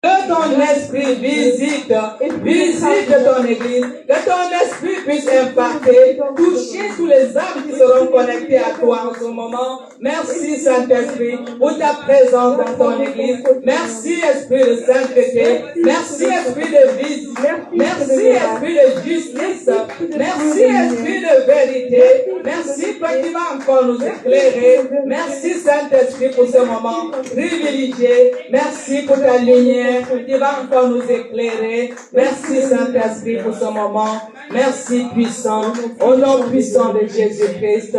Que ton esprit visite ton église, que ton esprit puisse impacter, toucher tous les âmes qui seront connectées à toi en ce moment. Merci Saint-Esprit pour ta présence dans ton église. Merci Esprit de sainteté. Merci Esprit de vie. Merci Esprit de justice. Merci Esprit de vérité. Merci que tu vas encore nous éclairer. Merci Saint-Esprit pour ce moment privilégié. Merci pour ta lumière. Tu vas encore nous éclairer. Merci Saint-Esprit pour ce moment. Merci puissant. Au nom puissant de Jésus-Christ.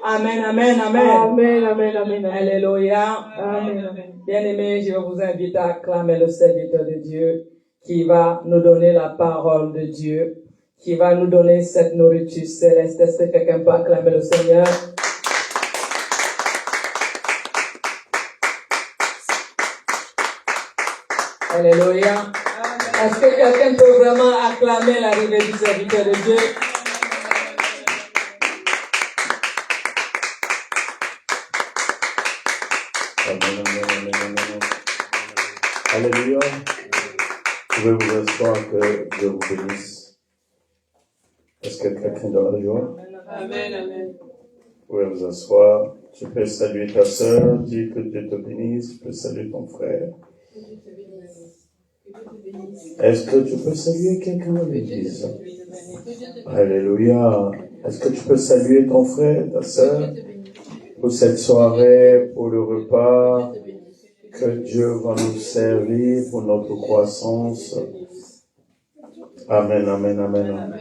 Amen, amen, amen. Amen, amen, amen. Alléluia. Amen, amen. Bien-aimés, je vous invite à acclamer le serviteur de Dieu qui va nous donner la parole de Dieu, qui va nous donner cette nourriture céleste. Est-ce que quelqu'un peut acclamer le Seigneur? Alléluia. Est-ce que quelqu'un peut vraiment acclamer l'arrivée du serviteur de Dieu? Amen, amen, amen, amen. Alléluia. Vous pouvez vous asseoir, que Dieu vous bénisse. Est-ce que quelqu'un dans la joie? Amen, amen. Vous pouvez vous asseoir. Tu peux saluer ta sœur, dis que Dieu te bénisse. Tu peux saluer ton frère. Est-ce que tu peux saluer quelqu'un dans l'église? Alléluia. Est-ce que tu peux saluer ton frère, ta sœur, pour cette soirée, pour le repas que Dieu va nous servir pour notre croissance? Amen, amen, amen, amen.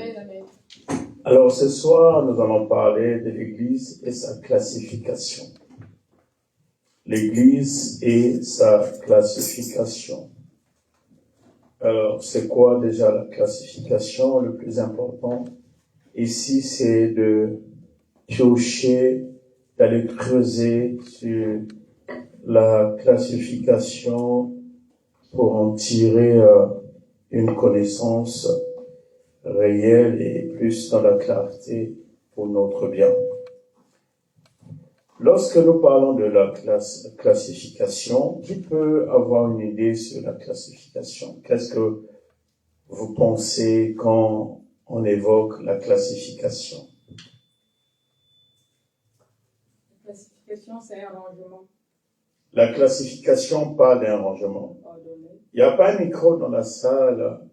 Alors ce soir, nous allons parler de l'Église et sa classification. L'Église et sa classification. Alors, c'est quoi déjà la classification? Le plus important ici, c'est de piocher, d'aller creuser sur la classification pour en tirer une connaissance réelle et plus dans la clarté pour notre bien. Lorsque nous parlons de la classification, qui peut avoir une idée sur la classification? Qu'est-ce que vous pensez quand on évoque la classification? La classification, c'est un rangement. La classification parle d'un rangement. Il n'y a pas un micro dans la salle.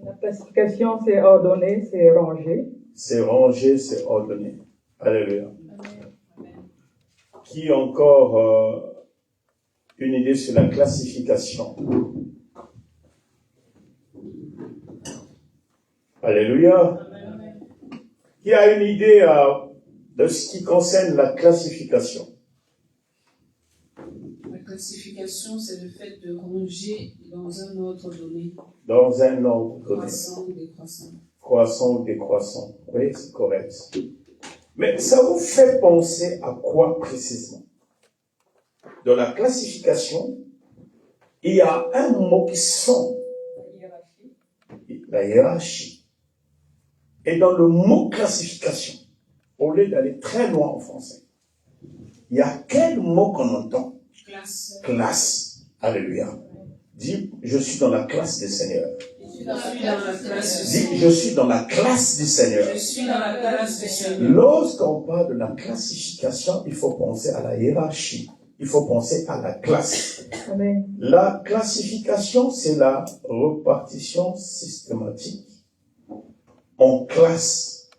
La classification, c'est ordonné, c'est rangé. C'est rangé, c'est ordonné. Alléluia. Qui a encore une idée sur la classification? Alléluia. Qui a une idée de ce qui concerne la classification? La classification, c'est le fait de ranger dans un ordre donné. Dans un ordre donné. Croissant ou décroissant. Croissant ou décroissant. Oui, c'est correct. Mais ça vous fait penser à quoi précisément? Dans la classification, il y a un mot qui sonne. La hiérarchie. Et dans le mot classification, au lieu d'aller très loin en français, il y a quel mot qu'on entend? Classe. Classe. Alléluia. Dis, je suis dans la classe du Seigneur. Dis, je suis dans la classe du Seigneur. Je suis dans la classe du Seigneur. Lorsqu'on parle de la classification, il faut penser à la hiérarchie. Il faut penser à la classe. Amen. La classification, c'est la répartition systématique en classes,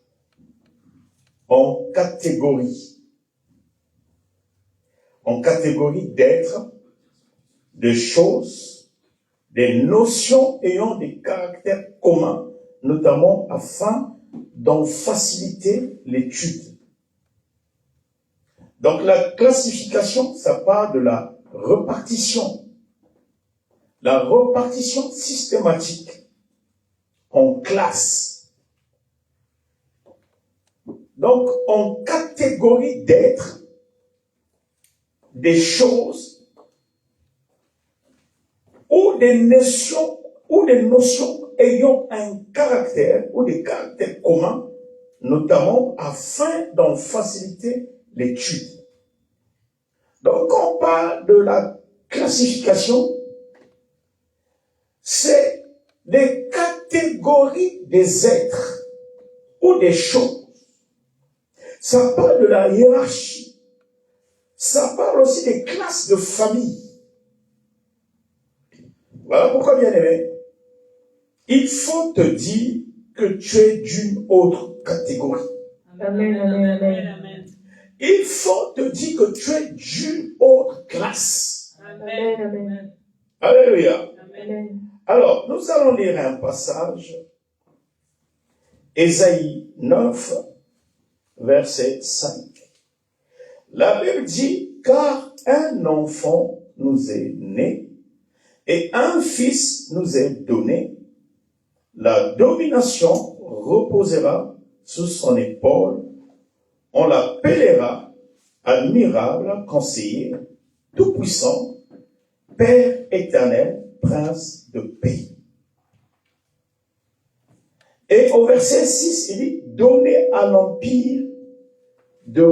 en catégories d'êtres, de choses, des notions ayant des caractères communs, notamment afin d'en faciliter l'étude. Donc la classification, ça part de la répartition systématique en classes. Donc en catégories d'êtres, des choses ou des notions ayant un caractère ou des caractères communs, notamment afin d'en faciliter l'étude. Donc, quand on parle de la classification, des catégories des êtres ou des choses. Ça parle de la hiérarchie. Ça parle aussi des classes de famille. Voilà pourquoi, bien aimé, il faut te dire que tu es d'une autre catégorie. Amen, amen, Amen. Il faut te dire que tu es d'une autre classe. amen, amen, Alléluia. amen. Alors, nous allons lire un passage, Ésaïe 9, verset 5. La Bible dit, car un enfant nous est né et un fils nous est donné. La domination reposera sous son épaule. On l'appellera admirable, conseiller, tout-puissant, Père éternel, prince de paix. Et au verset 6, il dit, donnez à l'empire de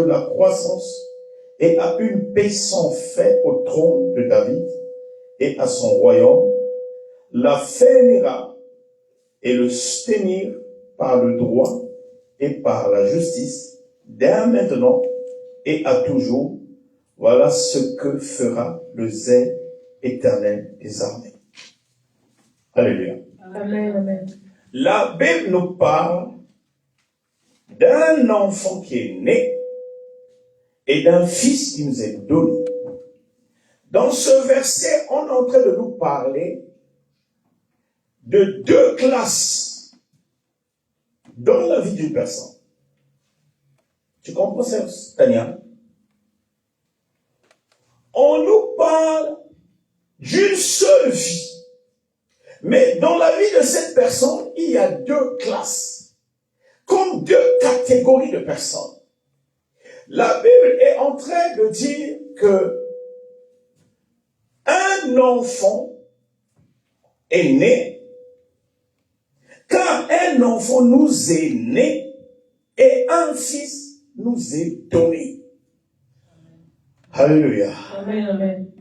la croissance et à une paix sans fin au trône de David et à son royaume, la fermera et le soutenir par le droit et par la justice, dès maintenant et à toujours. Voilà ce que fera le zèle éternel des armées. Alléluia. Amen, amen. La Bible nous parle d'un enfant qui est né et d'un fils qui nous est donné. Dans ce verset, on est en train de nous parler de deux classes dans la vie d'une personne. Tu comprends ça, Tania? On nous parle d'une seule vie. Mais dans la vie de cette personne, il y a deux classes, comme deux catégories de personnes. La Bible est en train de dire que un enfant est né, car un enfant nous est né et un fils nous est donné. Alléluia. Amen, amen.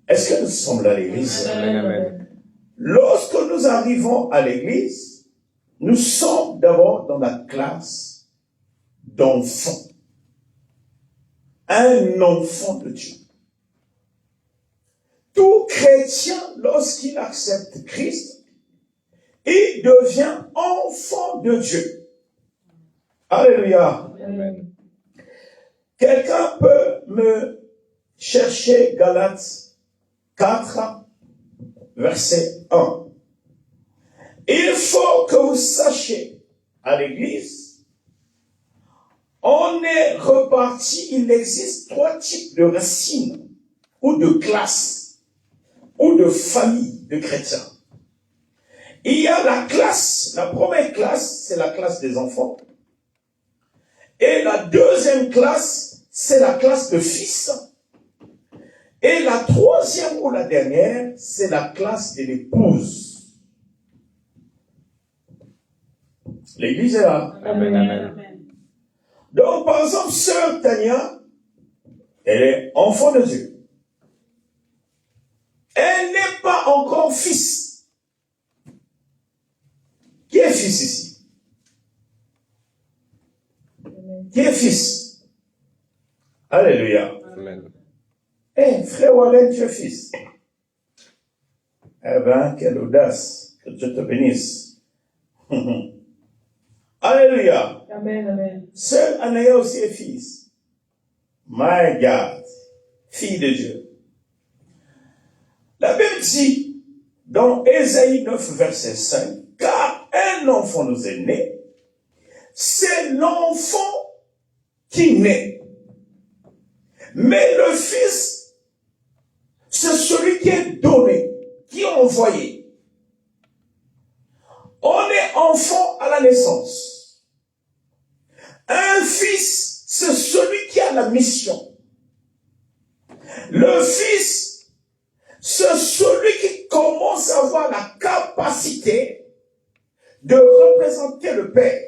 Est-ce que nous sommes là à l'église? Amen, amen. Lorsque nous arrivons à l'église, nous sommes d'abord dans la classe d'enfants. Un enfant de Dieu. Tout chrétien, lorsqu'il accepte Christ, il devient enfant de Dieu. Alléluia. Amen. Quelqu'un peut me chercher Galates 4, verset 1. Il faut que vous sachiez, à l'église, on est reparti, il existe trois types de racines, ou de classes, ou de familles de chrétiens. Il y a la classe, la première classe, c'est la classe des enfants. Et la deuxième classe, c'est la classe de fils. Et la troisième ou la dernière, c'est la classe de l'épouse. L'église est là. Amen, amen. Donc, par exemple, sœur Tania, elle est enfant de Dieu. Elle n'est pas encore fils. Qui est fils ici? Qui est fils? Alléluia. Amen. Eh, frère Wallen, tu es fils. Eh ben, quelle audace. Que Dieu te bénisse. Alléluia. Amen, amen. Seule Anaya aussi est fils. My God. Fille de Dieu. La Bible dit, dans Ésaïe 9, verset 5, car un enfant nous est né, c'est l'enfant qui naît. Mais le fils, c'est celui qui est donné, qui est envoyé. On est enfant à la naissance. Un fils, c'est celui qui a la mission. Le fils, c'est celui qui commence à avoir la capacité de représenter le Père.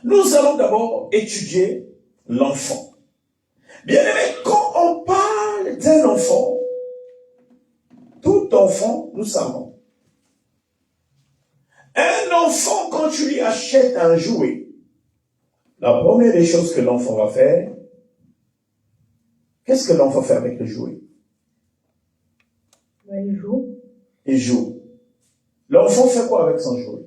Nous allons d'abord étudier l'enfant. Bien aimé, quand on parle d'un enfant, tout enfant, nous savons. Un enfant, quand tu lui achètes un jouet, la première des choses que l'enfant va faire, qu'est-ce que l'enfant fait avec le jouet? Il joue. Il joue. L'enfant fait quoi avec son jouet?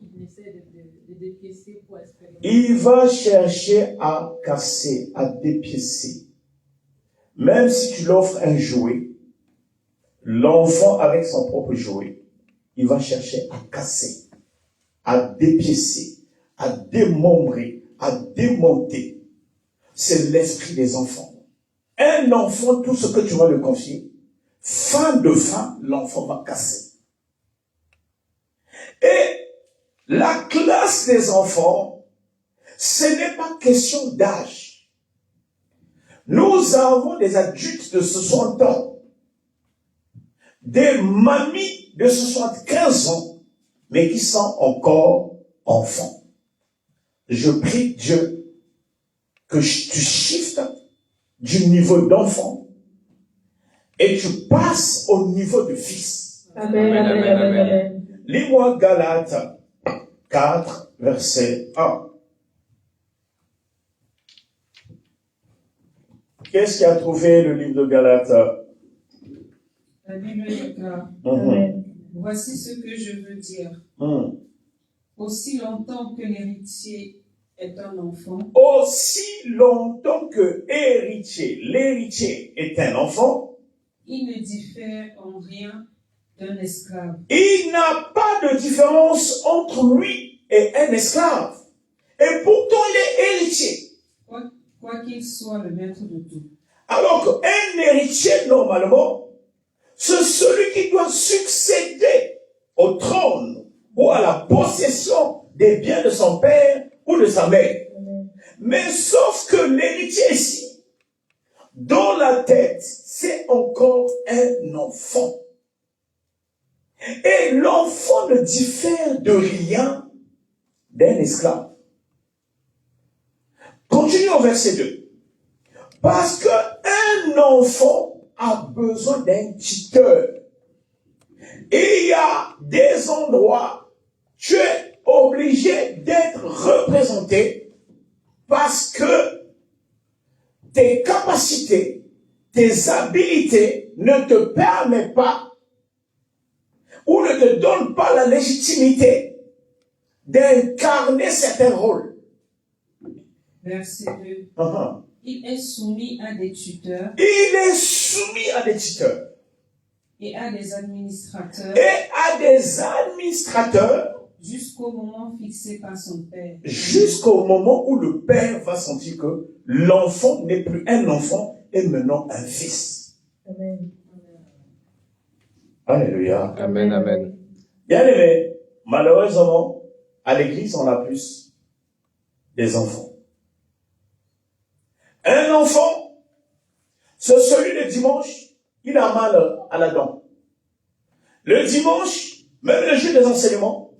Il essaie de dépiécer pour espérer. Il va chercher à casser, à dépiécer. Même si tu l'offres un jouet, l'enfant avec son propre jouet, il va chercher à casser, à dépiécer, à démembrer, à démonter. C'est l'esprit des enfants. Un enfant, tout ce que tu vas lui confier, fin de fin, l'enfant va casser. Et la classe des enfants, ce n'est pas question d'âge. Nous avons des adultes de 60 ans, des mamies de 75 ans, mais qui sont encore enfants. Je prie Dieu que tu shiftes du niveau d'enfant et tu passes au niveau de fils. Amen, amen, amen, amen. Lis-moi Galates 4, verset 1. Qu'est-ce qui a trouvé le livre de Galates? La Bible déclare, Amen. voici ce que je veux dire. Aussi longtemps que l'héritier est un enfant, Aussi longtemps que l'héritier est un enfant, il ne diffère en rien d'un esclave. il n'a pas de différence entre lui et un esclave. Et pourtant, il est héritier. Quoi qu'il soit le maître de tout. Alors qu'un héritier, normalement, c'est celui qui doit succéder au trône ou à la possession des biens de son père ou de sa mère. Mais sauf que l'héritier ici, dans la tête, c'est encore un enfant. Et l'enfant ne diffère de rien d'un esclave. Continue au verset 2. Parce qu'un enfant a besoin d'un tuteur. Et il y a des endroits, tu es obligé d'être représenté parce que tes capacités, tes habilités ne te permettent pas ou ne te donnent pas la légitimité d'incarner certains rôles. Verset 2. Uh-huh. Il est soumis à des tuteurs Il est soumis à des tuteurs et à des administrateurs et à des administrateurs jusqu'au moment fixé par son père. jusqu'au moment où le père va sentir que l'enfant n'est plus un enfant et maintenant un fils. Amen. Alléluia. Amen, amen. Bien aimé, malheureusement, à l'église, on a plus des enfants. Un enfant, c'est celui le dimanche, il a mal à la dent. Le dimanche, même le jour des enseignements,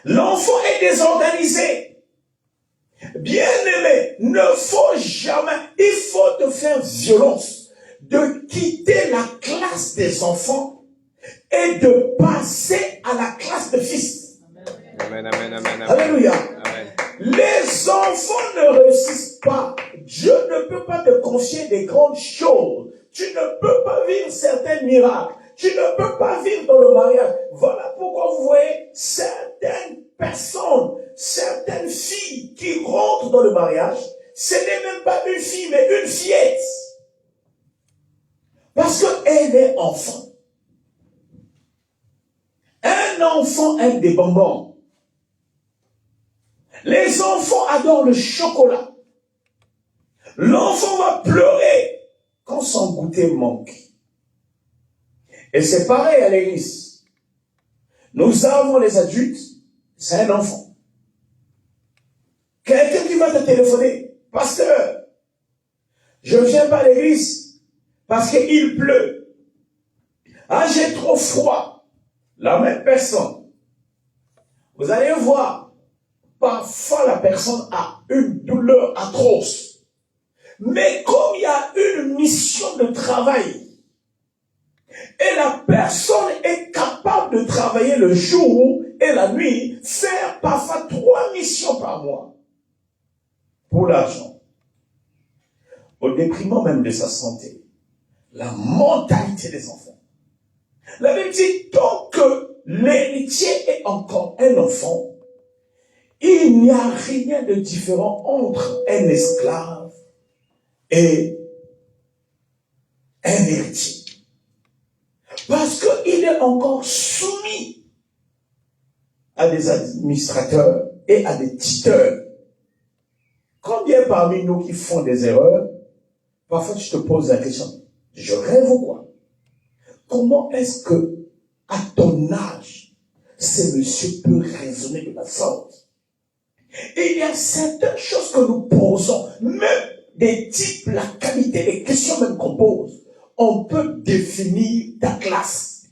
l'enfant est désorganisé. Bien aimé, ne faut jamais, il faut te faire violence de quitter la classe des enfants et de passer à la classe de fils. Amen, amen, amen, amen. Alléluia. Amen. Les enfants ne réussissent pas. Dieu ne peut pas te confier des grandes choses. Tu ne peux pas vivre certains miracles. Tu ne peux pas vivre dans le mariage. Voilà pourquoi vous voyez certaines personnes, certaines filles qui rentrent dans le mariage, ce n'est même pas une fille, mais une fillette. Parce qu'elle est enfant. Un enfant aime des bonbons. Les enfants adorent le chocolat. L'enfant va pleurer quand son goûter manque. Et c'est pareil à l'église. Nous avons les adultes, c'est un enfant. Quelqu'un qui va te téléphoner, pasteur, je ne viens pas à l'église parce qu'il pleut. Ah, j'ai trop froid. La même personne. Vous allez voir, parfois la personne a une douleur atroce. Mais comme il y a une mission de travail, Et la personne est capable de travailler le jour et la nuit, faire parfois 3 missions par mois pour l'argent, au détriment même de sa santé, la mentalité des enfants. La Bible dit, tant que l'héritier est encore un enfant, il n'y a rien de différent entre un esclave et un héritier. Parce qu'il est encore soumis à des administrateurs et à des tuteurs. Combien parmi nous qui font des erreurs, parfois tu te poses la question, je rêve ou quoi? Comment est-ce que, à ton âge, ce monsieur peut raisonner de la sorte? Et il y a certaines choses que nous posons, même des types, la qualité, les questions même qu'on pose, on peut définir ta classe.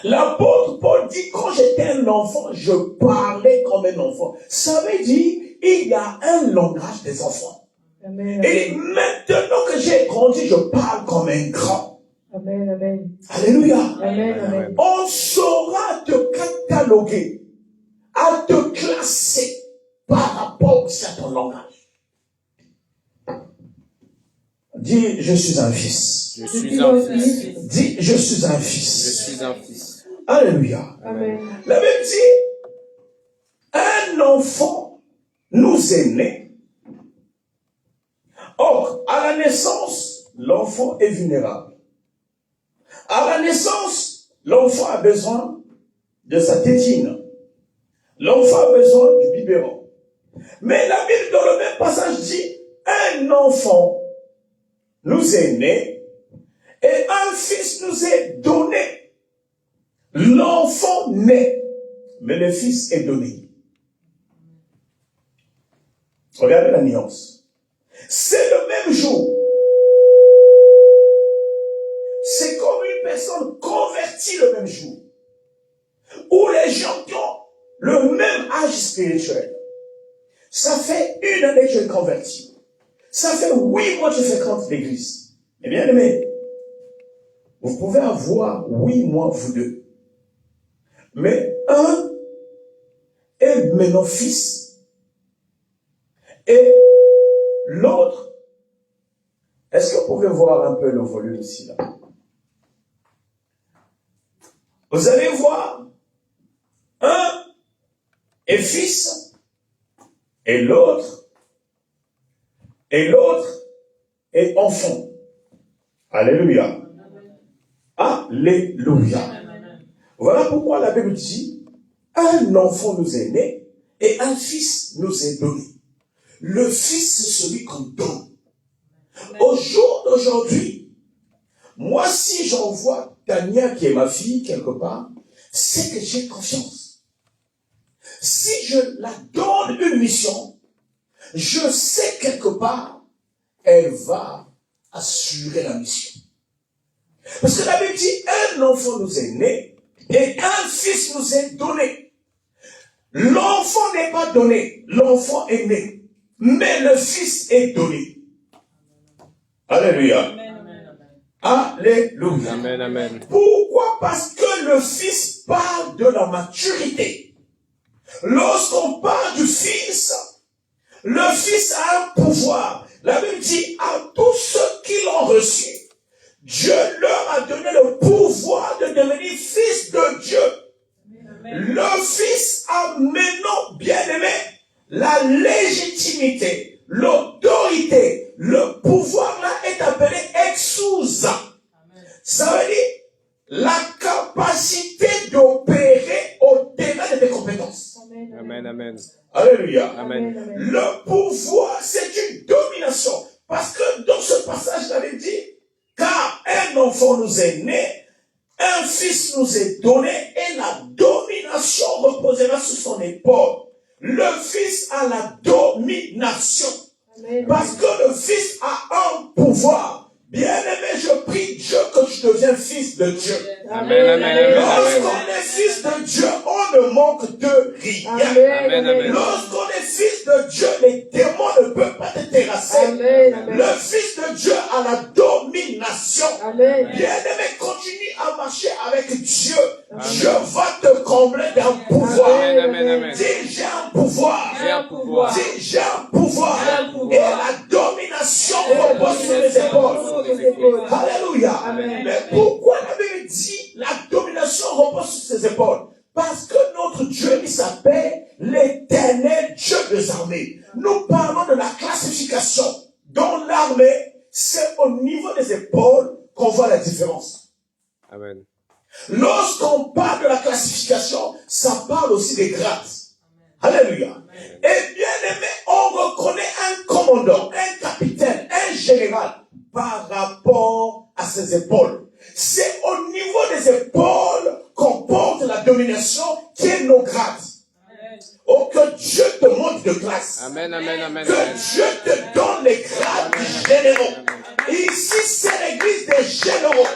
L'apôtre Paul dit, quand j'étais un enfant, je parlais comme un enfant. Ça veut dire, il y a un langage des enfants. Amen. Et maintenant que j'ai grandi, je parle comme un grand. Amen. Amen. Alléluia. Amen. Amen. On saura te cataloguer, à te classer par rapport aussi à ton langage. Dis, je suis un fils. Je suis un fils. Dis, je suis un Je fils. suis un fils. Alléluia. Amen. La Bible dit, un enfant nous est né. Or, à la naissance, l'enfant est vulnérable. À la naissance, l'enfant a besoin de sa tétine. L'enfant a besoin du biberon. Mais la Bible, dans le même passage, dit, un enfant nous est né et un fils nous est donné. L'enfant naît, mais le fils est donné. Regardez la nuance. C'est le même jour. C'est comme une personne convertie le même jour. Où les gens qui ont le même âge spirituel. Ça fait 1 année que je suis converti. Ça fait 8 mois que je fréquente l'église. Eh bien aimé, vous pouvez avoir 8 mois vous deux. Mais un est maintenant fils. Et l'autre, est-ce que vous pouvez voir un peu le volume ici là? Vous allez voir, un est fils et l'autre est enfant. Alléluia. Alléluia. Voilà pourquoi la Bible dit, un enfant nous est né et un fils nous est donné. Le fils, c'est celui qu'on donne. Au jour d'aujourd'hui, moi, si j'envoie Tania, qui est ma fille, quelque part, c'est que j'ai confiance. Si je la donne une mission, je sais quelque part, elle va assurer la mission. Parce que la Bible dit, un enfant nous est né et un fils nous est donné. L'enfant n'est pas donné, l'enfant est né, mais le fils est donné. Alléluia. Alléluia. Amen, amen. Pourquoi? Parce que le fils parle de la maturité. Lorsqu'on parle du fils, le fils a un pouvoir. La Bible dit à tous ceux qui l'ont reçu, Dieu leur a donné le pouvoir de devenir fils de Dieu. Le fils a maintenant, bien aimé, la légitimité, l'autorité, le pouvoir là est appelé exousia. Ça veut dire la capacité d'opérer au-delà de tes compétences. Amen, amen. Alléluia. Amen. Le pouvoir, c'est une domination. Parce que dans ce passage, j'avais dit, car un enfant nous est né, un fils nous est donné, et la domination reposera sur son épaule. Le fils a la domination. Parce que le fils a un pouvoir. Bien-aimé, je prie Dieu que tu deviens fils de Dieu. Amen, amen, Lorsqu'on est fils de Dieu, on ne manque de rien. amen, amen. Lorsqu'on est Fils de Dieu, les démons ne peuvent pas te terrasser. Amen. Amen. Le Fils de Dieu a la domination. Amen. Bien-aimé, continue à marcher avec Dieu. Amen. Dieu va te combler d'un pouvoir. Amen, amen, amen. Dis, j'ai un pouvoir. J'ai un pouvoir. Dis, j'ai un pouvoir. J'ai un pouvoir. Et la domination repose sur les épaules. Alléluia. Amen. Mais pourquoi la Bible dit la domination repose sur ses épaules? Parce que notre Dieu, il s'appelle l'Éternel Dieu des armées. Nous parlons de la classification. Dans l'armée, c'est au niveau des épaules qu'on voit la différence. Amen. Lorsqu'on parle de la classification, ça parle aussi des grades. Alléluia. Et bien aimé, on reconnaît un commandant, un capitaine, un général par rapport à ses épaules. C'est au niveau des épaules qu'on porte la domination qui est nos grades. Oh, que Dieu te monte de classe. Amen, amen, amen, Que amen. Dieu te donne les grades de généraux. Ici, c'est l'église des généraux.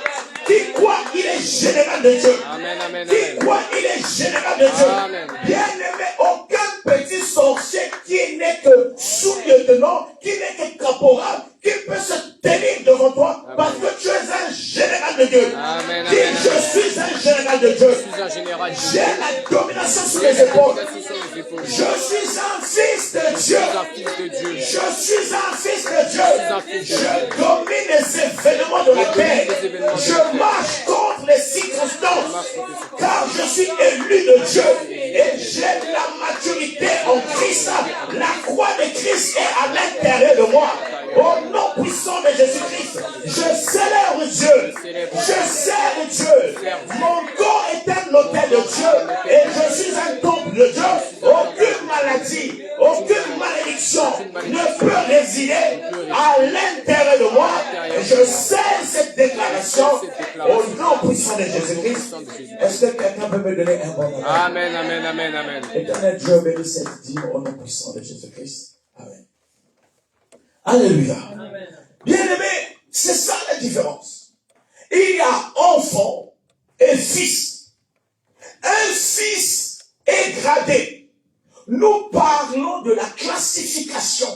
Qui croit il est général de Dieu. Amen, amen, Qui amen. croit il est général de Dieu. Amen. Bien aimé, aucun petit sorcier qui n'est que sous-lieutenant, qui n'est que caporal, qui peut se tenir devant toi parce que tu es un général de Dieu. Amen, Dis, amen, je amen. suis un général de Dieu. Je suis un général. J'ai la domination sur les épaules. Sur les épaules. Je suis un fils de Je Dieu. suis un fils de Dieu. Je suis un fils de Dieu. un fils de Dieu. Je domine les événements de la terre. les événements de la Je terre. marche contre les circonstances. Car je suis élu de Dieu. Et j'ai la maturité en Christ. La croix de Christ est à l'intérieur de moi. Au nom puissant de Jésus-Christ, je célèbre Dieu. Je sers Dieu. Mon corps est un hôtel de Dieu. Et je suis un temple de Dieu. Aucune maladie, aucune malédiction ne peut résider à l'intérieur de moi. Et je scelle cette déclaration au nom puissant de Jésus-Christ. Est-ce que quelqu'un peut me donner un bon amen? Amen, amen, amen, amen. Éternel Dieu, bénis cette dîme au nom puissant de Jésus-Christ. Amen. Alléluia. Bien aimé, c'est ça la différence. Il y a enfant et fils. Un fils est gradé. Nous parlons de la classification.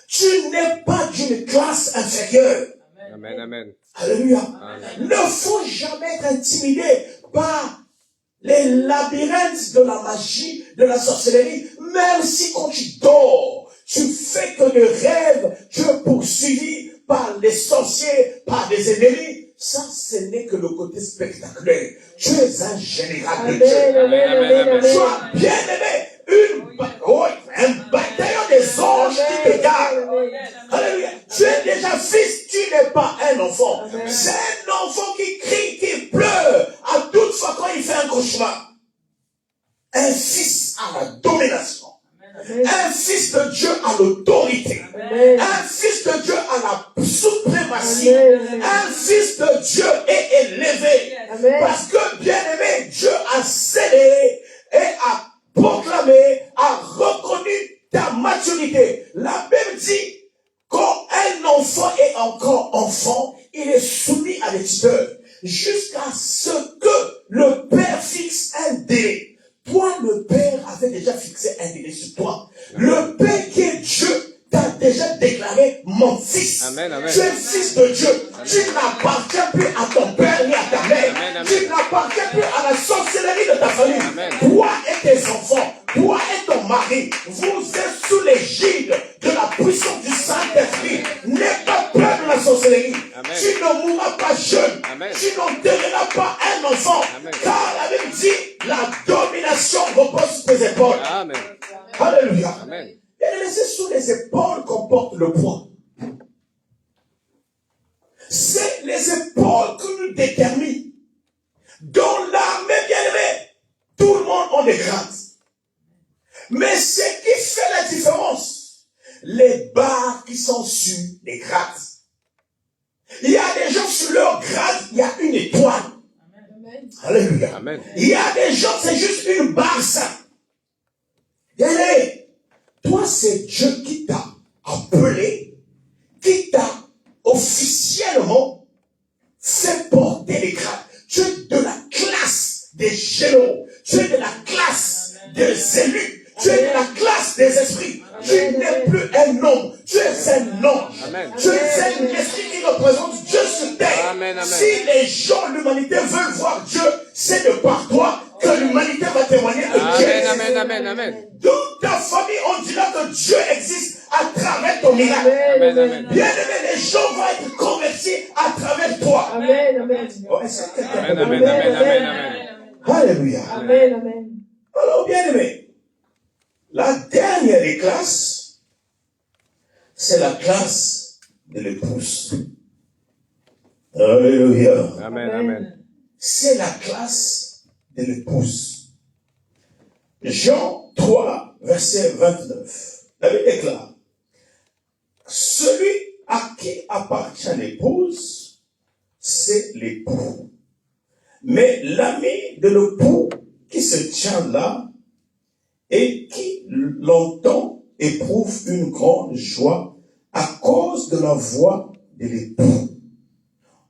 Tu n'es pas d'une classe inférieure. Amen, amen. Alléluia. Amen. Ne faut jamais être intimidé par les labyrinthes de la magie, de la sorcellerie. Même si quand tu dors, tu fais que le rêve, tu es poursuivi par les sorciers, par des ennemis. Ça, ce n'est que le côté spectaculaire. Tu es un général de Dieu. Amen, amen, amen. Tu as bien aimé un bataillon des anges qui te garde. Alléluia. Tu es déjà fils, tu n'es pas un enfant. C'est un enfant qui crie, qui pleure à toute fois quand il fait un cauchemar. Un fils a la domination. Un fils de Dieu a l'autorité. Un fils de Dieu a la suprématie. Un fils de Dieu est élevé. Parce que, bien aimé, Dieu a scellé et a proclamé, a reconnu ta maturité. La Bible dit, quand un enfant est encore enfant, il est soumis à des tuteurs jusqu'à ce que le Père fixe un délai. Toi, le Père avait déjà fixé un délai sur toi. Le Père qui est Dieu t'a déjà déclaré mon fils. Amen, amen. Tu es fils de Dieu. Tu n'appartiens plus à ton père ni à ta mère. Amen, amen. Tu n'appartiens plus à la sorcellerie de ta famille. Amen. Toi et tes enfants, toi et ton mari, vous êtes sous l'égide de la puissance du Saint-Esprit. N'aie pas peur de la sorcellerie. Amen. Tu ne mourras pas jeune. Amen. Tu n'enterreras pas un enfant. Amen. Car la Bible dit, la domination repose sur tes épaules. Amen. Alléluia. Amen. Et c'est sur les épaules qu'on porte le poids. C'est les épaules qui nous déterminent. Dans l'armée bien-aimée, tout le monde a des grades. Mais ce qui fait la différence, les barres qui sont sur les grades. Il y a des gens sur leur grade, il y a une étoile. Alléluia. Amen. Il y a des gens, c'est juste une barre ça. Bien-aimé, toi, c'est Dieu qui t'a appelé, qui t'a officiellement fait porter les grades. Tu es de la classe des généraux. Tu es de la classe des élus. Tu es de la classe des esprits. Tu n'es plus un homme. Tu es un ange. Amen. Tu es un esprit qui représente Dieu sur terre. Amen, amen. Si les gens, l'humanité veulent voir Dieu, c'est de par toi que l'humanité va témoigner que Dieu Amen, existe. amen, amen, amen. Toute ta famille, on dira que Dieu existe à travers ton miracle. Amen, amen. Bien aimé, les gens vont être convertis à travers toi. Amen, amen. Oh, est-ce que quelqu'un Amen, peut amen, dire amen, amen, amen. Alléluia. Amen, amen. Alors, bien aimé, la dernière des classes, c'est la classe de l'épouse. Alléluia. Amen, amen. C'est la classe de l'épouse. Jean 3, verset 29. La Bible déclare, celui à qui appartient l'épouse, c'est l'époux. Mais l'ami de l'époux qui se tient là et qui l'entend éprouve une grande joie à cause de la voix de l'époux.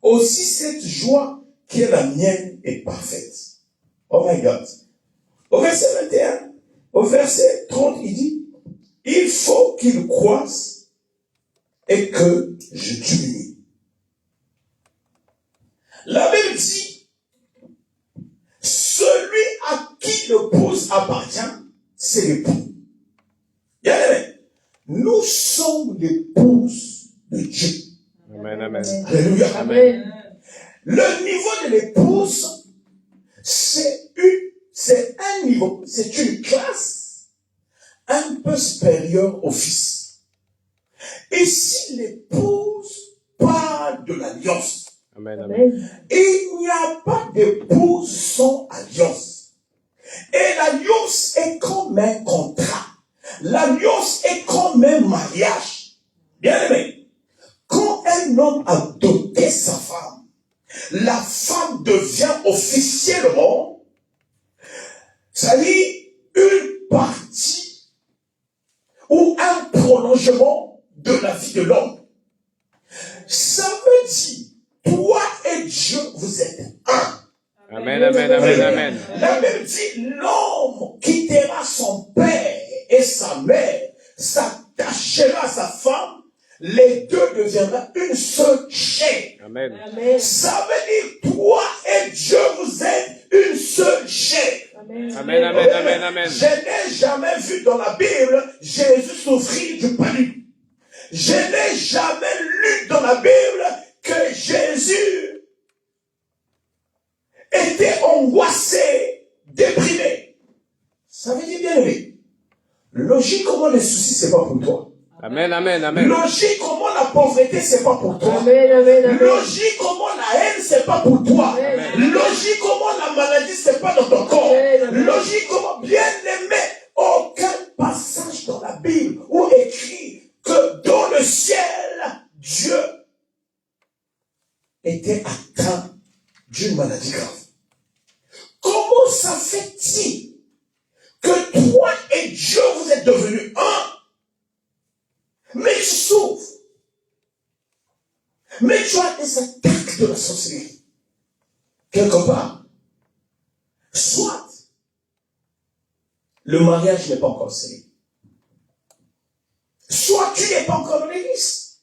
Aussi cette joie qui est la mienne est parfaite. Oh my God. Au verset 21, au verset 30, il dit, il faut qu'il croisse et que je diminue. La Bible dit, celui à qui l'épouse appartient, c'est l'époux. Bien aimé, nous sommes l'épouse de Dieu. Amen, amen. Alléluia. Amen. Le niveau de l'épouse, c'est un niveau, c'est une classe un peu supérieure au fils. Et si l'épouse parle de l'alliance, Amen, amen. il n'y a pas d'épouse sans alliance. Et l'alliance est comme un contrat. L'alliance est comme un mariage. Bien aimé, quand un homme a doté sa femme, la femme devient officiellement, c'est-à-dire une partie ou un prolongement de la vie de l'homme. Ça veut dire, toi et Dieu, vous êtes un. Amen, amen, amen, amen. La Bible dit, l'homme quittera son père et sa mère, s'attachera à sa femme, les deux deviendront une seule chair. Amen. Amen. Ça veut dire, toi et Dieu, vous êtes une seule chair. Amen. Amen, amen, amen, amen. Je n'ai jamais vu dans la Bible Jésus souffrir du palu. Je n'ai jamais lu dans la Bible que Jésus était angoissé, déprimé. Ça veut dire bien aimé. Logiquement, les soucis, c'est pas pour toi. Amen, amen, amen. Logiquement, la pauvreté, c'est pas pour toi. Amen, amen, amen. Logiquement, la haine, c'est pas pour toi. Amen. Logiquement, la maladie, c'est pas dans ton corps. Amen. Logiquement, bien aimé, aucun passage dans la Bible où écrit que dans le ciel, Dieu était atteint d'une maladie grave. Comment ça fait-il que toi et Dieu, vous êtes devenus un, mais tu souffres? Mais tu as des attaques de la sorcellerie. Quelque part. Soit le mariage n'est pas encore scellé. Soit tu n'es pas encore dans l'église.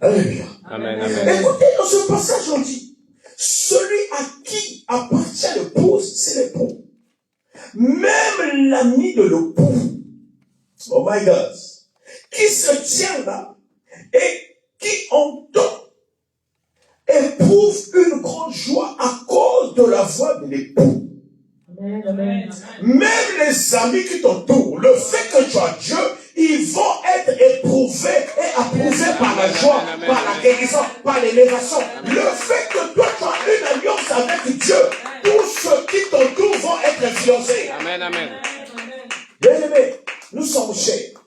Alléluia. Amen, amen. Écoutez, dans ce passage, on dit, celui à qui appartient l'épouse, c'est l'époux. Même l'ami de l'époux, oh my God, qui se tient là et qui entend, éprouve une grande joie à cause de la voix de l'époux. Amen, amen. Même les amis qui t'entourent, le fait que tu as Dieu, ils vont être éprouvés et approuvés par la joie, par la guérison, par l'élévation. Le fait que toi tu as une alliance avec Dieu, tous ceux qui t'entourent vont être influencés. Amen, amen. Bien aimé, nous sommes chers.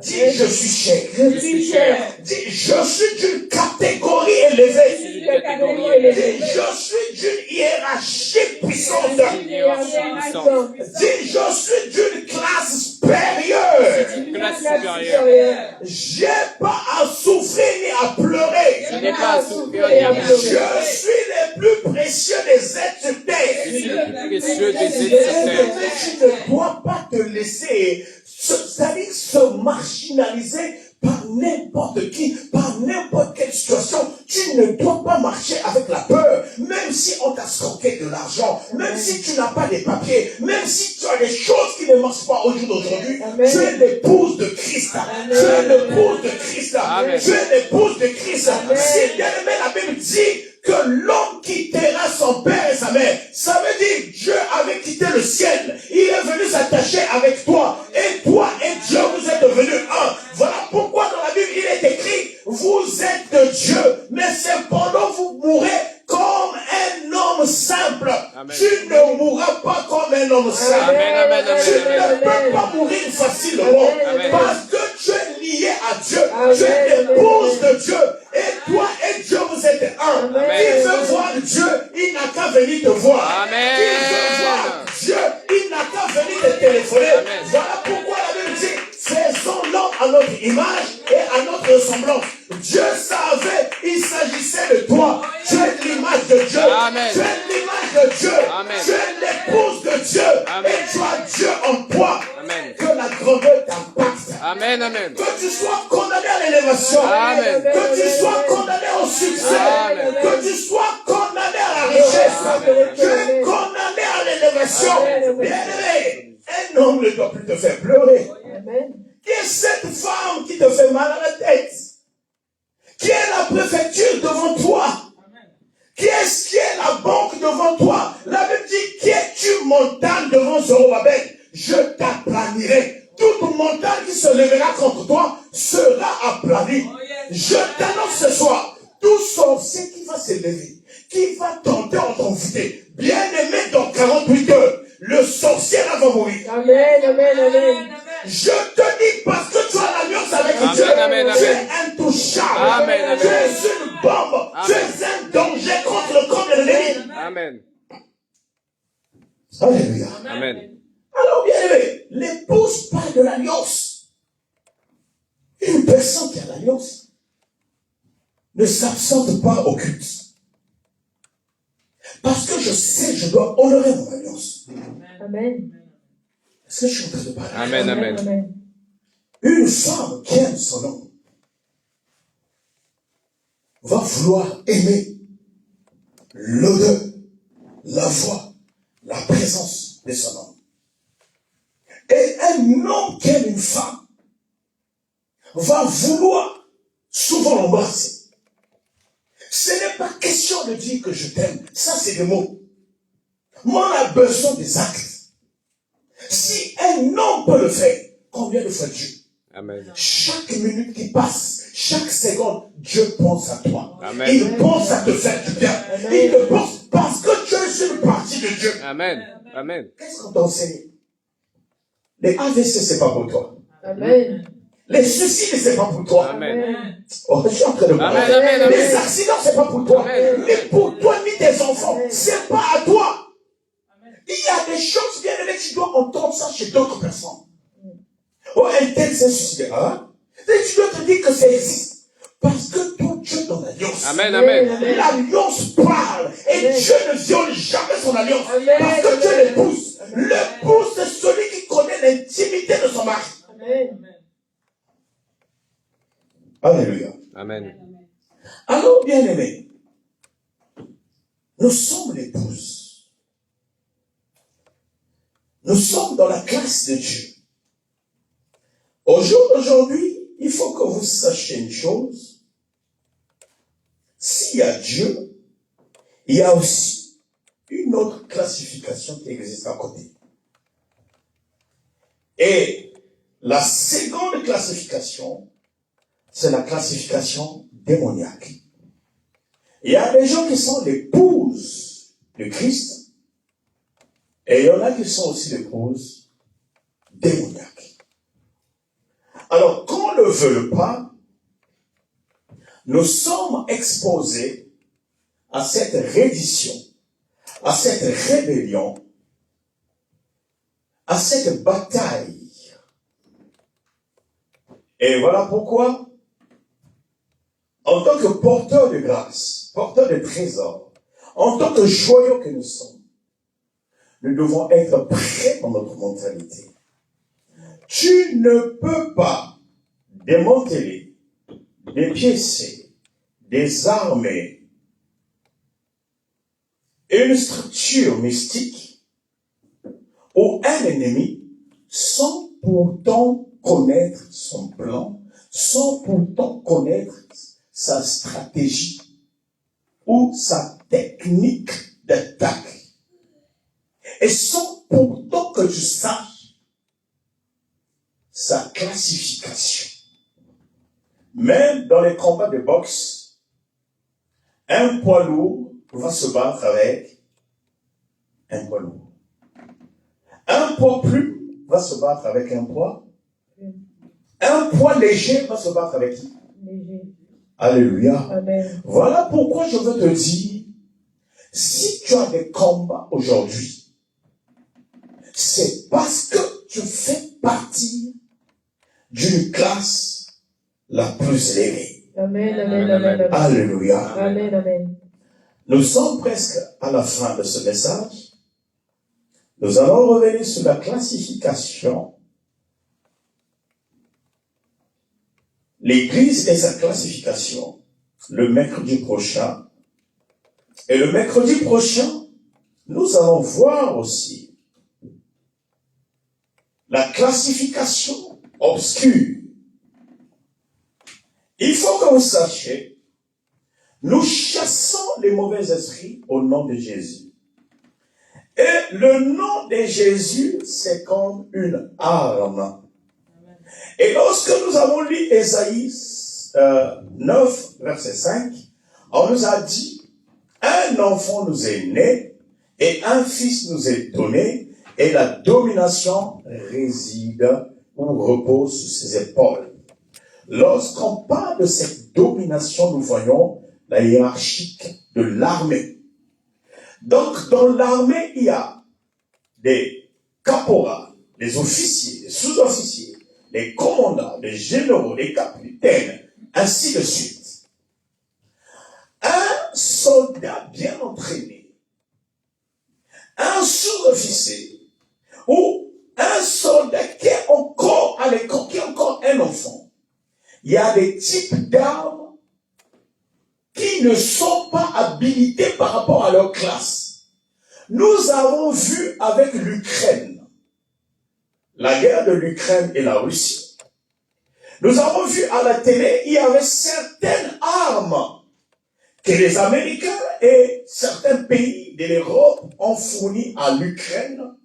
Dis, je suis cher. Je suis cher. Dis, je suis d'une catégorie élevée. Je suis de catégorie élevée. Dis, je suis d'une hiérarchie puissante. Puissant. Dis, je suis d'une classe supérieure. Classe supérieure. J'ai pas à souffrir ni à pleurer. Je Je n'ai pas à souffrir ni à pleurer. Je suis le plus précieux des êtres sur terre. Je suis le plus précieux des êtres sur Tu terre. ne dois pas te laisser, c'est-à-dire se marginaliser par n'importe qui, par n'importe quelle situation. Tu ne dois pas marcher avec la peur, même si on t'a escroqué de l'argent, même si tu n'as pas des papiers, même si tu as des choses qui ne marchent pas au jour d'aujourd'hui. Tu es l'épouse de Christ. Tu es l'épouse de Christ. Amen. Tu es l'épouse de Christ. Si bien aimé, la Bible dit que l'homme quittera son père et sa mère. Ça veut dire Dieu avait quitté le ciel. Il est venu s'attacher avec toi. Et toi et Dieu, vous êtes devenus un. Voilà pourquoi dans la Bible, il est écrit, vous êtes de Dieu, mais cependant vous mourrez comme un homme simple. Amen. Tu ne mourras pas comme un homme simple. Amen, amen, amen, Tu ne amen. peux pas mourir facilement. Amen. Parce que tu es lié à Dieu. Amen. Tu es l'épouse de Dieu. Et toi et Dieu, vous êtes un. Amen. Qui veut voir Dieu, il n'a qu'à venir te voir. Amen. Qui veut voir Dieu, il n'a qu'à venir te téléphoner. Amen. Voilà pourquoi la Bible dit, faisons l'homme à notre image et à notre ressemblance. Dieu savait, il s'agissait de toi. Tu es l'image de Dieu. Amen. Tu es l'image de Dieu. Amen. Tu es l'épouse de Dieu. Amen. Et tu as Dieu en toi. Amen. Que la grandeur t'impacte. Amen, amen. Que tu sois condamné à l'élévation. Amen. Que tu sois condamné au succès. Amen. Que tu sois condamné à la richesse. Amen. Tu es condamné à l'élévation. Amen. Bien-aimé, un homme ne doit plus te faire pleurer. Amen. Qui est cette femme qui te fait mal à la tête? Qui est la préfecture devant toi? Qui est la banque devant toi? La Bible dit, qui es-tu montagne devant Zorobabel? Je t'aplanirai. Toute montagne qui se lèvera contre toi sera aplanie. Je t'annonce ce soir, tout sorcier qui va se lever, qui va tenter en t'envoûter, bien aimé dans 48 heures, le sorcier là va mourir. Amen. Amen. Amen. Je te dis parce que tu as l'alliance avec Amen, Dieu, amen, tu amen. es intouchable, Amen, amen. tu es une bombe, tu es un danger contre le corps de l'ennemi. Amen. Alléluia. Amen. Alors bien aimé, l'épouse parle de l'alliance. Une personne qui a l'alliance ne s'absente pas au culte. Parce que je sais, je dois honorer mon alliance. Amen. Est-ce que je suis en train de parler? Amen, amen. Amen. Une femme qui aime son homme va vouloir aimer l'odeur, la voix, la présence de son homme. Et un homme qui aime une femme va vouloir souvent l'embrasser. Ce n'est pas question de dire que je t'aime. Ça, c'est des mots. Moi, on a besoin des actes. Si un homme peut le faire, combien de fois Dieu? Amen. Chaque minute qui passe, chaque seconde, Dieu pense à toi. Amen. Il pense à te faire du bien. Il te pense parce que tu es une partie de Dieu. Amen. Amen. Qu'est-ce qu'on t'a enseigné? Les AVC, c'est pas pour toi. Amen. Les suicides, c'est pas pour toi. Amen. Oh, je suis en train de parler. Amen, amen, amen. Les accidents, c'est pas pour toi. Amen. Ni pour toi, ni tes enfants. C'est pas à toi. Il y a des choses bien aimées, tu dois entendre ça chez d'autres personnes. Oh, un tel s'est suicidé. Hein? Et tu dois te dire que ça existe. Parce que toi, Dieu dans l'alliance. Amen, amen. L'alliance parle. Et Amen. Dieu ne viole jamais son alliance. Amen. Parce que Dieu Amen. l'épouse. L'épouse, c'est celui qui connaît l'intimité de son mari. Amen. Alléluia. Amen. Alors, bien aimés, nous sommes l'épouse. Nous sommes dans la classe de Dieu. Aujourd'hui, il faut que vous sachiez une chose. S'il y a Dieu, il y a aussi une autre classification qui existe à côté. Et la seconde classification, c'est la classification démoniaque. Il y a des gens qui sont l'épouses de Christ, et il y en a qui sont aussi l'épouses démoniaques. Alors, qu'on ne le veuille pas, nous sommes exposés à cette reddition, à cette rébellion, à cette bataille. Et voilà pourquoi, en tant que porteur de grâce, porteur de trésors, en tant que joyaux que nous sommes, nous devons être prêts dans notre mentalité. Tu ne peux pas démanteler, dépiécer, désarmer une structure mystique ou un ennemi sans pourtant connaître son plan, sans pourtant connaître sa stratégie ou sa technique d'attaque. Et sans pourtant que tu saches sa classification. Même dans les combats de boxe, un poids lourd va se battre avec un poids lourd. Un poids plume va se battre avec un poids. Un poids léger va se battre avec qui? Léger. Alléluia. Amen. Voilà pourquoi je veux te dire, si tu as des combats aujourd'hui, c'est parce que tu fais partie d'une classe la plus élevée. Amen, amen, amen, amen. Alléluia. Amen, amen. Nous sommes presque à la fin de ce message. Nous allons revenir sur la classification. L'Église et sa classification le mercredi prochain. Et le mercredi prochain, nous allons voir aussi la classification obscure. Il faut que vous sachiez, nous chassons les mauvais esprits au nom de Jésus. Et le nom de Jésus, c'est comme une arme. Et lorsque nous avons lu Ésaïe 9, verset 5, on nous a dit, un enfant nous est né, et un fils nous est donné, et la domination réside ou repose sur ses épaules. Lorsqu'on parle de cette domination, nous voyons la hiérarchie de l'armée. Donc, dans l'armée, il y a des caporaux, des officiers, des sous-officiers, des commandants, des généraux, des capitaines, ainsi de suite. Un soldat bien entraîné, un sous-officier, ou un soldat qui est encore à l'école, qui est encore un enfant, il y a des types d'armes qui ne sont pas habilités par rapport à leur classe. Nous avons vu avec l'Ukraine, la guerre de l'Ukraine et la Russie. Nous avons vu à la télé, il y avait certaines armes que les Américains et certains pays de l'Europe ont fournies à l'Ukraine.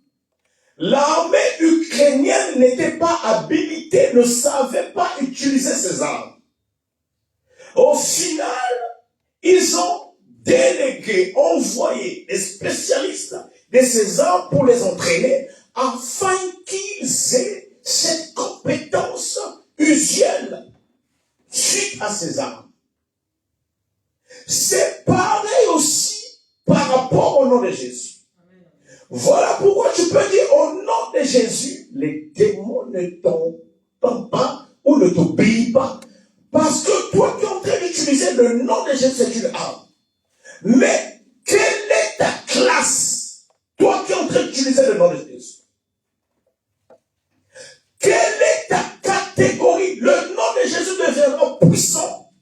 L'armée ukrainienne n'était pas habilitée, ne savait pas utiliser ces armes. Au final, ils ont délégué, envoyé des spécialistes de ces armes pour les entraîner afin qu'ils aient cette compétence usuelle suite à ces armes. C'est pareil aussi par rapport au nom de Jésus. Voilà pourquoi tu peux dire au nom de Jésus, les démons ne t'entendent pas ou ne t'obéissent pas. Parce que toi, tu es en train d'utiliser le nom de Jésus, c'est une arme. Mais quelle est ta classe? Toi qui es en train d'utiliser le nom de Jésus. Quelle est ta catégorie? Le nom de Jésus deviendra puissant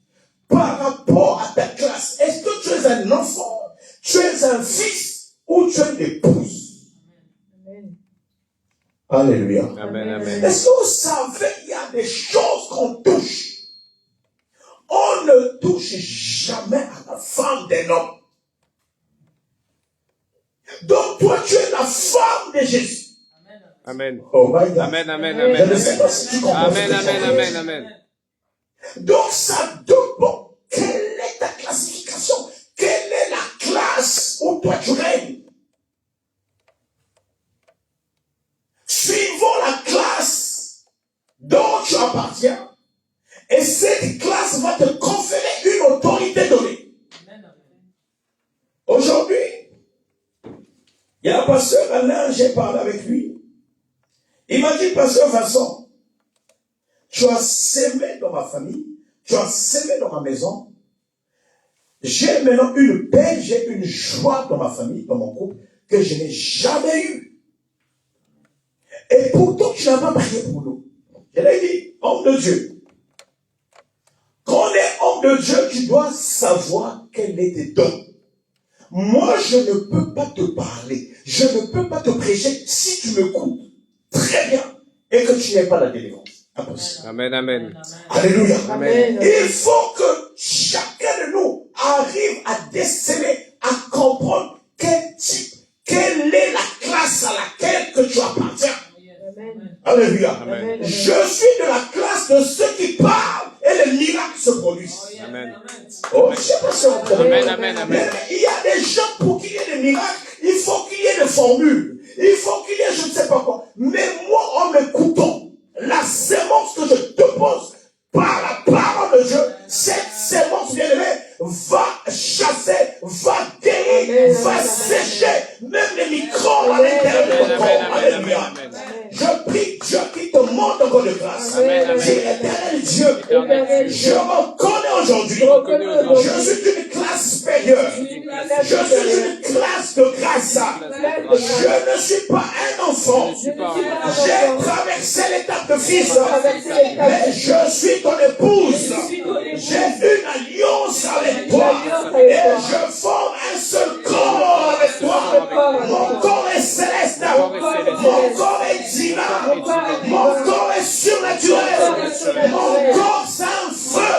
par rapport à ta classe. Est-ce que tu es un enfant, tu es un fils ou tu es une épouse? Amen. Alléluia. Amen, amen. Est-ce que vous savez, il y a des choses qu'on touche. On ne touche jamais à la femme d'un homme. Donc toi, tu es la femme de Jésus. Amen. Oh my God. Amen, amen, Je amen. ne sais pas si tu comprends. Amen, amen, amen, amen. Donc ça dépend. Quelle est ta classification? Quelle est la classe où toi tu règnes? Suivons la classe dont tu appartiens. Et cette classe va te conférer une autorité donnée. Aujourd'hui, il y a un pasteur Alain, j'ai parlé avec lui. Il m'a dit, pasteur Vincent, tu as sémé dans ma famille, tu as sémé dans ma maison, j'ai maintenant une paix, j'ai une joie dans ma famille, dans mon couple, que je n'ai jamais eu. Et pourtant, tu n'as pas prié pour nous. Je l'ai dit, homme de Dieu. Quand on est homme de Dieu, tu dois savoir quel est tes dons. Moi, je ne peux pas te parler, je ne peux pas te prêcher si tu me coupes très bien et que tu n'aies pas la délivrance. Impossible. Amen, amen. Alléluia. Amen. Il faut que chacun de nous arrive à déceler, à comprendre quel type, quelle est la classe à laquelle que tu appartiens. Alléluia. Amen. Je suis de la classe de ceux qui parlent et les miracles se produisent. Amen. Oh, je ne sais pas si on comprend. Amen, amen, amen. Mais il y a des gens pour qu'il y ait des miracles, il faut qu'il y ait des formules, il faut qu'il y ait je ne sais pas quoi. Mais moi, en m'écoutant, la sémence que je te pose par la parole de Dieu, cette sémence, bien aimé, va chasser, va guérir, va sécher même les microbes à l'intérieur de ton corps. Alléluia. Je prie Dieu qui te montre encore de grâce. Dis, éternel Dieu, je me connais aujourd'hui. Je suis d'une classe supérieure. Je suis d'une classe de grâce. Je ne suis pas un enfant. J'ai traversé l'étape de fils. Mais je suis ton épouse. J'ai une alliance avec toi. Et je forme un seul corps avec toi. Mon corps est céleste. Mon corps est divin. Mon corps est surnaturel. Mon corps c'est un feu.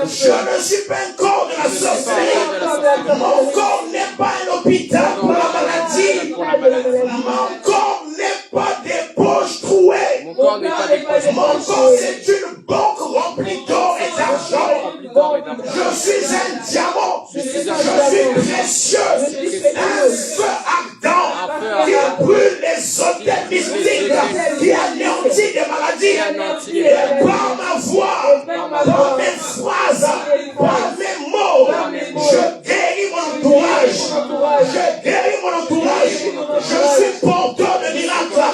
Je ne suis pas un corps de la sorcellerie. Mon corps n'est pas un hôpital pour la maladie. Mon corps n'est pas des poches trouées. Mon corps c'est une banque remplie d'or et d'argent. Je suis un diamant. Je suis précieux. Un feu ardent qui brûle les hôtels mystiques, qui anéantit des maladies. Et par ma voix, par mes phrases, par mes mots, je guéris mon entourage. Je guéris mon entourage. Je suis porteur de miracles.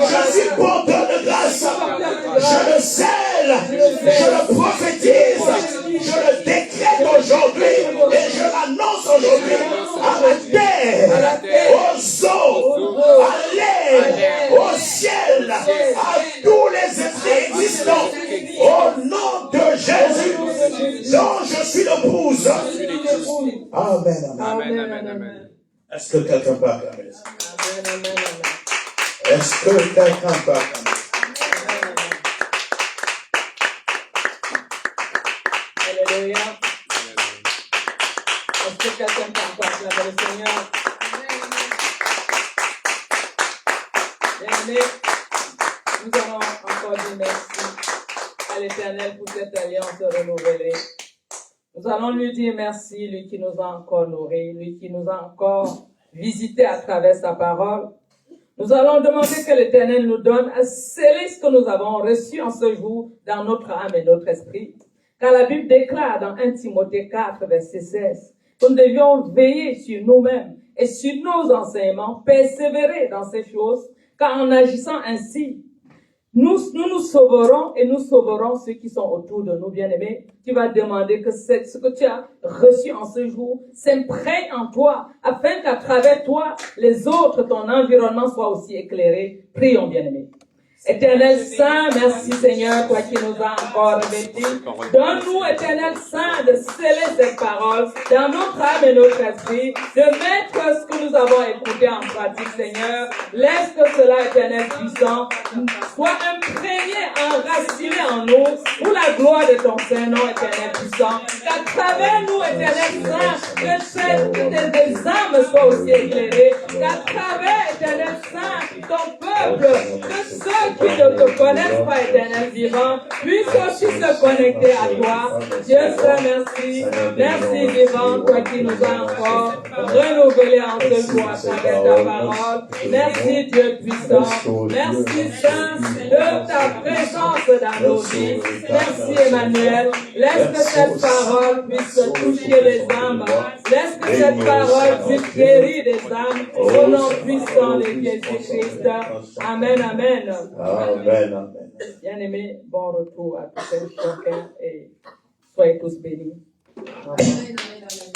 Je suis porteur de grâce. Je le scelle. Je le prophétise. Je le décrète aujourd'hui. Et je l'annonce aujourd'hui à la terre, aux eaux, à l'air, au ciel, à tous les esprits existants. Au nom de Jésus, dont je suis l'épouse. Amen. Amen, amen, amen. Est-ce que quelqu'un peut acclamer ça? Est-ce que quelqu'un peut acclamer ça? Alléluia. Est-ce que quelqu'un peut acclamer le Seigneur? Bien-aimés, nous allons encore dire merci à l'Éternel pour cette alliance renouvelée. Nous allons lui dire merci, lui qui nous a encore nourris, lui qui nous a encore visités à travers sa parole. Nous allons demander que l'Éternel nous donne à sceller ce que nous avons reçu en ce jour dans notre âme et notre esprit. Car la Bible déclare dans 1 Timothée 4, verset 16, que nous devions veiller sur nous-mêmes et sur nos enseignements, persévérer dans ces choses, car en agissant ainsi, nous nous sauverons et nous sauverons ceux qui sont autour de nous, bien-aimés. Tu vas demander que ce que tu as reçu en ce jour s'imprègne en toi, afin qu'à travers toi, les autres, ton environnement soit aussi éclairé. Prions, bien-aimés. Éternel Saint, merci Seigneur, toi qui nous as encore revêtis. Donne-nous, Éternel Saint, de sceller cette parole dans notre âme et notre esprit, de mettre ce que nous avons écouté en pratique, Seigneur. Laisse que cela, Éternel puissant, soit imprégné, enraciné en nous, pour la gloire de ton Saint-Nom, Éternel puissant. Qu'à travers nous, Éternel Saint, que tes âmes soient aussi éclairées. Qu'à travers, Éternel Saint, ton peuple, que ceux qui ne te connaissent pas, Éternel vivant, puissent aussi se connecter à toi. Dieu te merci. Merci vivant, toi qui nous as encore renouvelés en ce jour à travers ta parole. Merci Dieu puissant. Merci Saint de ta présence dans nos vies. Merci Emmanuel. Laisse que cette parole puisse toucher les âmes. Laisse que cette parole puisse guérir les âmes. Au nom puissant de Jésus-Christ. Amen, amen. Amen. Bien-aimés, bon retour à tous et chacun et soyez tous bénis. Amen, amen, amen.